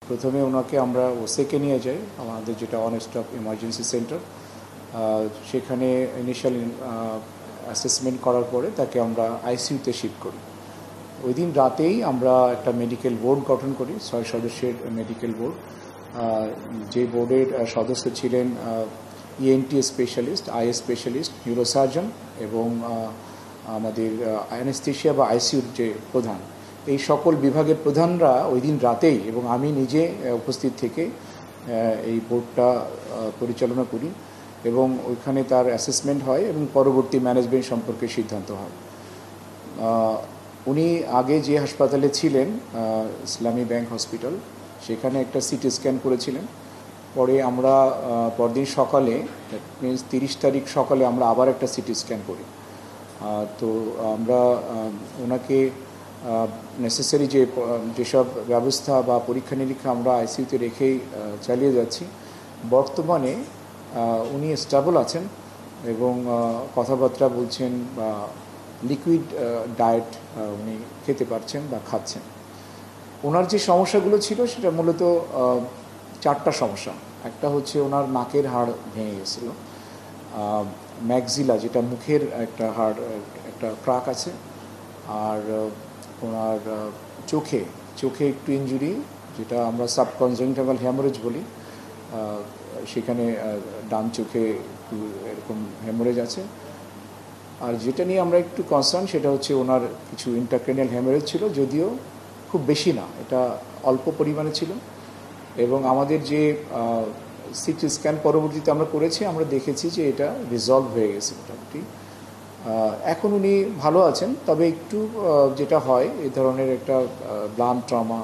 প্রথমে ওনাকে আমরা ওসেকে নিয়ে যাই, আমাদের যেটা অন স্টপ ইমার্জেন্সি সেন্টার। সেখানে ইনিশিয়াল অ্যাসেসমেন্ট করার পরে তাকে আমরা আইসিইউতে শিফট করি। ওই দিন রাতেই আমরা একটা মেডিকেল বোর্ড গঠন করি, 6 সদস্যের মেডিকেল বোর্ড। যে বোর্ডের সদস্য ছিলেন ENT specialist, eye specialist, neurosurgeon এবং আমাদের অ্যানেস্থেশিয়া বা আইসিইউর যে প্রধান, এই সকল বিভাগের প্রধানরা ওই দিন রাতেই এবং আমি নিজে উপস্থিত থেকে এই বোর্ডটা পরিচালনা করি এবং ওইখানে তার অ্যাসেসমেন্ট হয় এবং পরবর্তী ম্যানেজমেন্ট সম্পর্কে সিদ্ধান্ত হয়। উনি আগে যে হাসপাতালে ছিলেন, ইসলামী ব্যাংক হসপিটাল, সেখানে একটা সিটি স্ক্যান করেছিলেন। পরে আমরা পরদিন সকালে, মিনস 30 তারিখ সকালে আমরা আবার একটা সিটি স্ক্যান করি। তো আমরা ওনাকে নেসেসারি যেসব ব্যবস্থা বা পরীক্ষা নিরীক্ষা আমরা আইসিইউতে রেখেই চালিয়ে যাচ্ছি। বর্তমানে উনি স্টেবল আছেন এবং কথাবার্তা বলছেন বা লিকুইড ডায়েট উনি খেতে পারছেন বা খাচ্ছেন। ওনার যে সমস্যাগুলো ছিল সেটা মূলত 4টা সমস্যা। একটা হচ্ছে ওনার নাকের হাড় ভেঙে গেছিলো, ম্যাক্সিলা যেটা মুখের একটা হাড়, একটা ক্রাক আছে। আর ওনার চোখে একটু ইনজুরি, যেটা আমরা সাবকনজাংটিভাল হ্যামোরেজ বলি। সেখানে ডান চোখে একটু এরকম হ্যামোরেজ আছে। আর যেটা নিয়ে আমরা একটু কনসার্ন সেটা হচ্ছে ওনার কিছু ইন্টারক্রেনিয়াল হ্যামোরেজ ছিল, যদিও খুব বেশি না, এটা অল্প পরিমাণে ছিল। এবং আমাদের যে সিটি স্ক্যান পরবর্তীতে আমরা করেছি, আমরা দেখেছি যে এটা রিজলভ হয়ে গেছে মোটামুটি। এখন উনি ভালো আছেন, তবে একটু যেটা হয় এই ধরনের একটা ব্লান্ট ট্রমা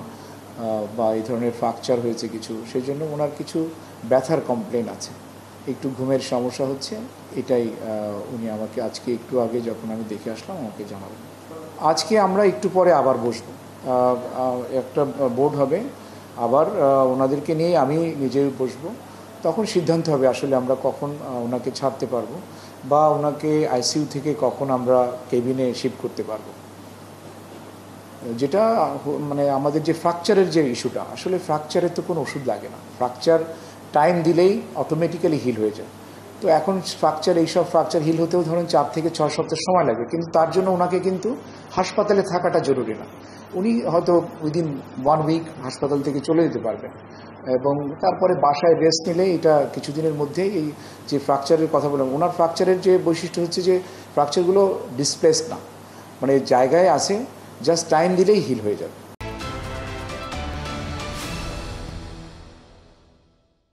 বা এই ধরনের ফ্র্যাকচার হয়েছে কিছু, সেই জন্য ওনার কিছু ব্যথার কমপ্লেন আছে, একটু ঘুমের সমস্যা হচ্ছে। এটাই উনি আমাকে আজকে একটু আগে যখন আমি দেখে আসলাম আমাকে জানালেন। আজকে আমরা একটু পরে আবার বসবো, একটা বোর্ড হবে, আবার ওনাদেরকে নিয়ে আমি নিজে বসবো। তখন সিদ্ধান্ত হবে আসলে আমরা কখন ওনাকে ছাড়তে পারবো বা ওনাকে আইসিইউ থেকে কখন আমরা কেবিনে শিফট করতে পারবো। যেটা মানে আমাদের যে ফ্র্যাকচারের যে ইস্যুটা, আসলে ফ্র্যাকচারের তো কোনো ওষুধ লাগে না, ফ্র্যাকচার টাইম দিলেই অটোমেটিক্যালি হিল হয়ে যায়। তো এখন এইসব ফ্র্যাকচার হিল হতেও ধরুন 4 থেকে 6 সপ্তাহ সময় লাগে, কিন্তু তার জন্য ওনাকে কিন্তু হাসপাতালে থাকাটা জরুরি না। উনি হয়তো উইদিন 1 উইক হাসপাতাল থেকে চলে যেতে পারবেন এবং তারপরে বাসায় রেস্ট নিলে এটা কিছুদিনের মধ্যেই, এই যে ফ্র্যাকচারের কথা বললাম, ওনার ফ্র্যাকচারের যে বৈশিষ্ট্য হচ্ছে যে ফ্র্যাকচারগুলো ডিসপ্লেসড না, মানে জায়গায় আছে, জাস্ট টাইম দিলেই হিল হয়ে যাবে।